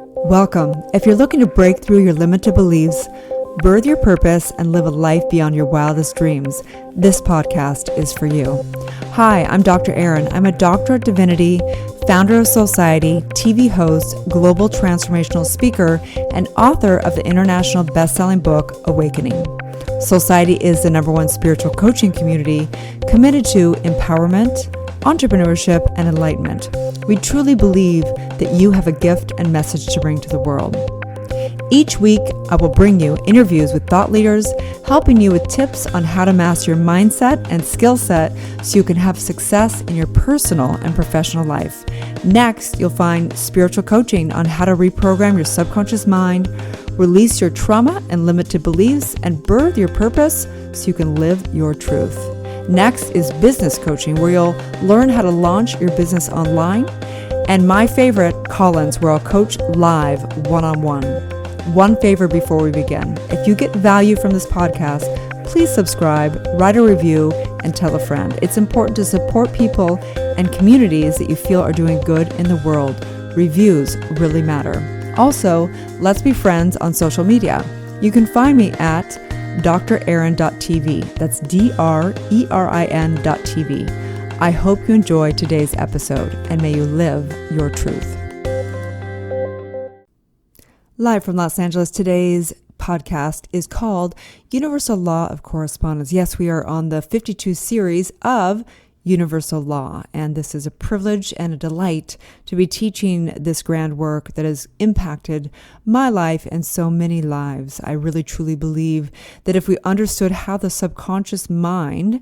Welcome. If you're looking to break through your limited beliefs, birth your purpose, and live a life beyond your wildest dreams, this podcast is for you. Hi, I'm Dr. Erin. I'm a doctor of divinity, founder of Society, TV host, global transformational speaker, and author of the international best-selling book, Awakening. Society is the #1 spiritual coaching community committed to empowerment, entrepreneurship, and enlightenment. We truly believe that you have a gift and message to bring to the world. Each week, I will bring you interviews with thought leaders, helping you with tips on how to master your mindset and skill set so you can have success in your personal and professional life. Next, you'll find spiritual coaching on how to reprogram your subconscious mind, release your trauma and limited beliefs, and birth your purpose so you can live your truth. Next is business coaching, where you'll learn how to launch your business online. And my favorite, call-ins, where I'll coach live one-on-one. One favor before we begin. If you get value from this podcast, please subscribe, write a review, and tell a friend. It's important to support people and communities that you feel are doing good in the world. Reviews really matter. Also, let's be friends on social media. You can find me at drerin.tv. That's DRERIN.tv. I hope you enjoy today's episode, and may you live your truth. Live from Los Angeles, today's podcast is called Universal Law of Correspondence. Yes, we are on the 52 series of Universal Law, and this is a privilege and a delight to be teaching this grand work that has impacted my life and so many lives. I really truly believe that if we understood how the subconscious mind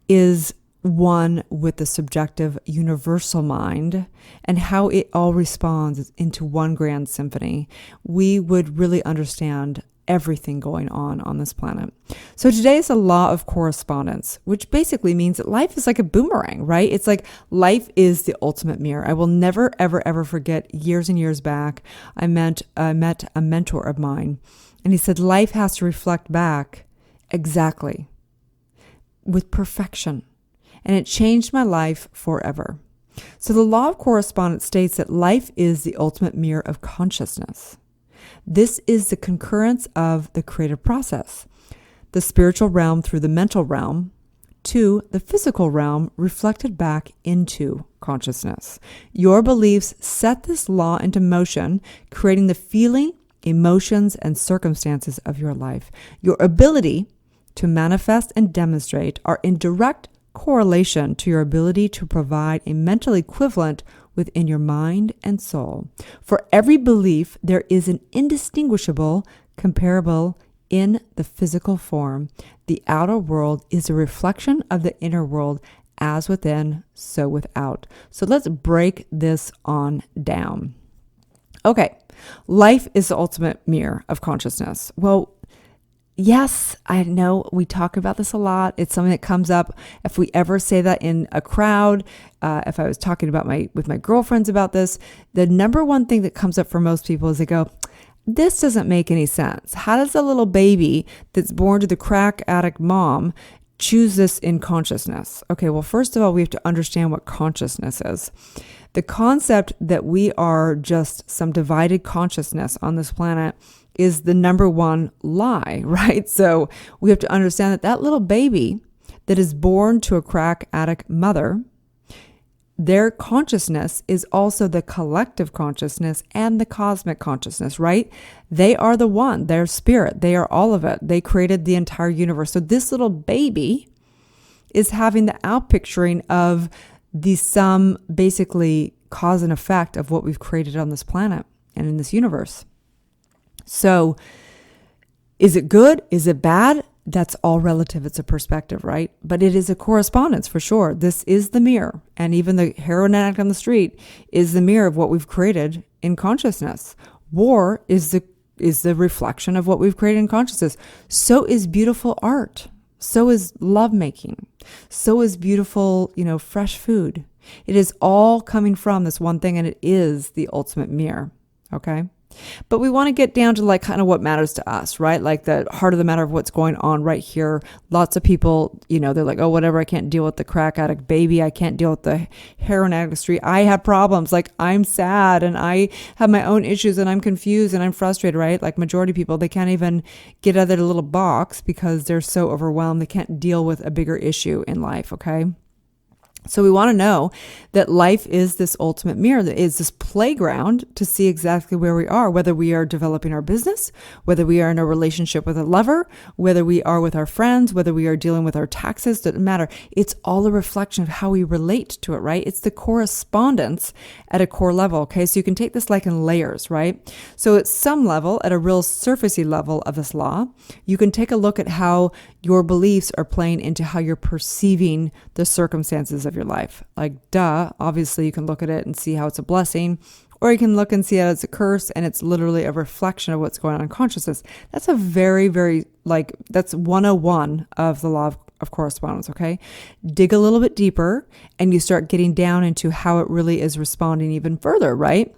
is one with the subjective universal mind and how it all responds into one grand symphony, we would really understand everything going on this planet. So today is the law of correspondence, which basically means that life is like a boomerang, right? It's like life is the ultimate mirror. I will never, ever, ever forget years and years back, I met a mentor of mine, and he said, life has to reflect back exactly with perfection. And it changed my life forever. So the law of correspondence states that life is the ultimate mirror of consciousness. This is the concurrence of the creative process, the spiritual realm through the mental realm to the physical realm reflected back into consciousness. Your beliefs set this law into motion, creating the feeling, emotions, and circumstances of your life. Your ability to manifest and demonstrate are in direct correlation to your ability to provide a mental equivalent within your mind and soul. For every belief, there is an indistinguishable comparable in the physical form. The outer world is a reflection of the inner world, as within, so without. So let's break this on down. Okay, life is the ultimate mirror of consciousness. Well, yes, I know we talk about this a lot. It's something that comes up if we ever say that in a crowd. If I was talking about with my girlfriends about this, the #1 thing that comes up for most people is they go, this doesn't make any sense. How does a little baby that's born to the crack addict mom choose this in consciousness? Okay, well, first of all, we have to understand what consciousness is. The concept that we are just some divided consciousness on this planet is the #1 lie, right? So we have to understand that little baby that is born to a crack addict mother, their consciousness is also the collective consciousness and the cosmic consciousness, right? They are the one, they're spirit, they are all of it. They created the entire universe. So this little baby is having the outpicturing of the sum, basically cause and effect of what we've created on this planet and in this universe. So is it good? Is it bad? That's all relative. It's a perspective, right? But it is a correspondence for sure. This is the mirror. And even the heroin addict on the street is the mirror of what we've created in consciousness. War is the reflection of what we've created in consciousness. So is beautiful art. So is lovemaking. So is beautiful, fresh food. It is all coming from this one thing, and it is the ultimate mirror. Okay? But we want to get down to like kind of what matters to us, right? Like the heart of the matter of what's going on right here. Lots of people, they're like, oh, whatever, I can't deal with the crack addict baby. I can't deal with the heroin addict street. I have problems. Like I'm sad and I have my own issues and I'm confused and I'm frustrated, right? Like majority of people, they can't even get out of their little box because they're so overwhelmed. They can't deal with a bigger issue in life, okay? So we want to know that life is this ultimate mirror, that is this playground to see exactly where we are, whether we are developing our business, whether we are in a relationship with a lover, whether we are with our friends, whether we are dealing with our taxes, doesn't matter. It's all a reflection of how we relate to it, right? It's the correspondence at a core level, okay? So you can take this like in layers, right? So at some level, at a real surfacey level of this law, you can take a look at how your beliefs are playing into how you're perceiving the circumstances of your life. Like, obviously you can look at it and see how it's a blessing, or you can look and see it as a curse, and it's literally a reflection of what's going on in consciousness. That's a very, very, that's 101 of the law of correspondence, okay? Dig a little bit deeper, and you start getting down into how it really is responding even further, right?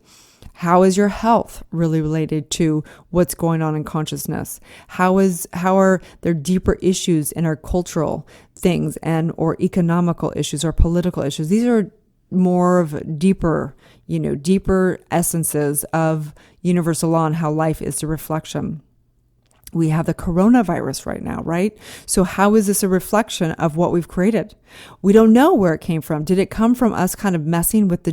How is your health really related to what's going on in consciousness? How are there deeper issues in our cultural things or economical issues or political issues? These are more of deeper essences of universal law and how life is a reflection. We have the coronavirus right now, right? So how is this a reflection of what we've created? We don't know where it came from. Did it come from us kind of messing with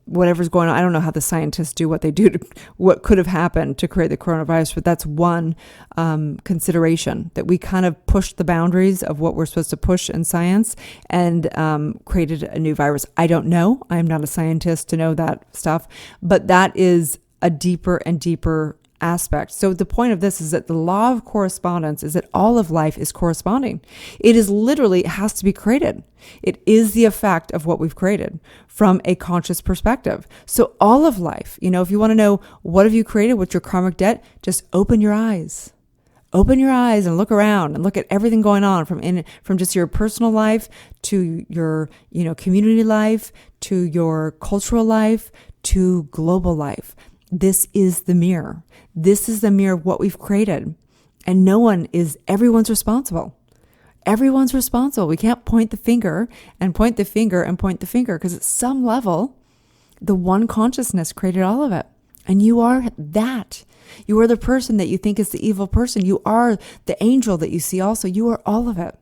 whatever's going on? I don't know how the scientists do what they do, what could have happened to create the coronavirus, but that's one consideration, that we kind of pushed the boundaries of what we're supposed to push in science and created a new virus. I don't know. I'm not a scientist to know that stuff, but that is a deeper and deeper aspect. So the point of this is that the law of correspondence is that all of life is corresponding. It has to be created. It is the effect of what we've created from a conscious perspective. So all of life, if you want to know what have you created, what's your karmic debt, just open your eyes. Open your eyes and look around and look at everything going on from just your personal life to your, community life, to your cultural life, to global life. This is the mirror. This is the mirror of what we've created. And everyone's responsible. Everyone's responsible. We can't point the finger and point the finger and point the finger, because at some level, the one consciousness created all of it. And you are that. You are the person that you think is the evil person. You are the angel that you see also. You are all of it.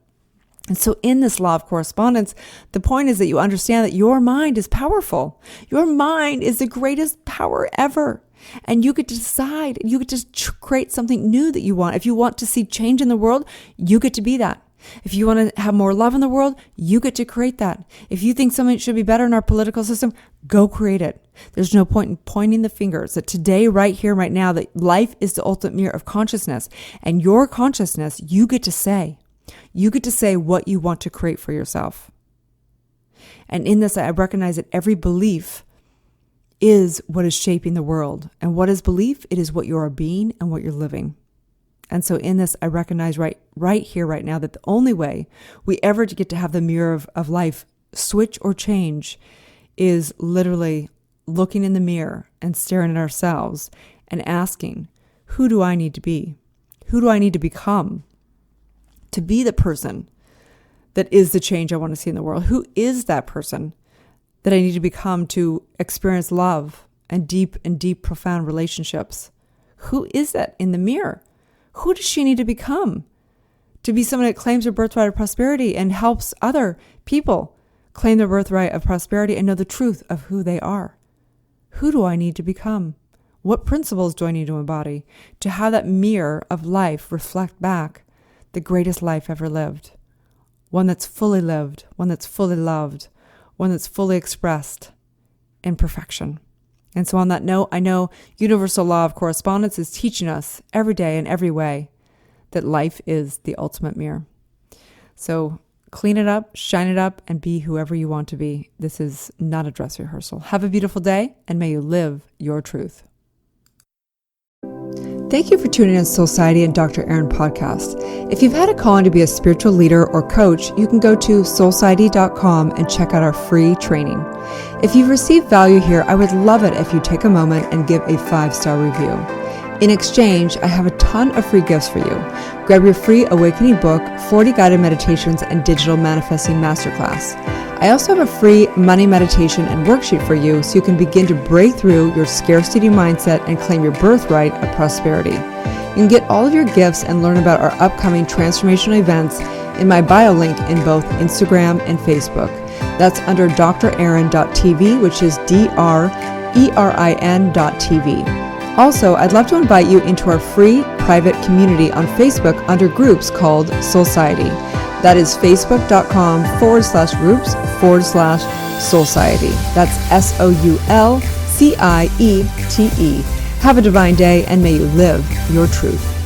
And so in this law of correspondence, the point is that you understand that your mind is powerful. Your mind is the greatest power ever. And you get to decide, you get to create something new that you want. If you want to see change in the world, you get to be that. If you want to have more love in the world, you get to create that. If you think something should be better in our political system, go create it. There's no point in pointing the fingers. That today, right here, right now, that life is the ultimate mirror of consciousness. And your consciousness, you get to say. You get to say what you want to create for yourself. And in this, I recognize that every belief is what is shaping the world. And what is belief? It is what you are being and what you're living. And so in this, I recognize right here, right now, that the only way we ever get to have the mirror of life switch or change is literally looking in the mirror and staring at ourselves and asking, who do I need to be? Who do I need to become to be the person that is the change I want to see in the world? Who is that person that I need to become to experience love and deep, profound relationships? Who is that in the mirror? Who does she need to become to be someone that claims her birthright of prosperity and helps other people claim their birthright of prosperity and know the truth of who they are? Who do I need to become? What principles do I need to embody to have that mirror of life reflect back the greatest life ever lived? One that's fully lived, one that's fully loved, one that's fully expressed in perfection. And so on that note, I know universal law of correspondence is teaching us every day in every way that life is the ultimate mirror. So clean it up, shine it up, and be whoever you want to be. This is not a dress rehearsal. Have a beautiful day, and may you live your truth. Thank you for tuning in to Soulciety and Dr. Aaron podcast. If you've had a calling to be a spiritual leader or coach, you can go to soulciety.com and check out our free training. If you've received value here, I would love it if you take a moment and give a 5-star review. In exchange, I have a ton of free gifts for you. Grab your free Awakening book, 40 guided meditations, and digital manifesting masterclass. I also have a free money meditation and worksheet for you so you can begin to break through your scarcity mindset and claim your birthright of prosperity. You can get all of your gifts and learn about our upcoming transformational events in my bio link in both Instagram and Facebook. That's under draaron.tv, which is DRERIN.tv. Also, I'd love to invite you into our free private community on Facebook under groups called Soulciety. That is facebook.com/groups/Soulciety. That's SOULCIETE. Have a divine day and may you live your truth.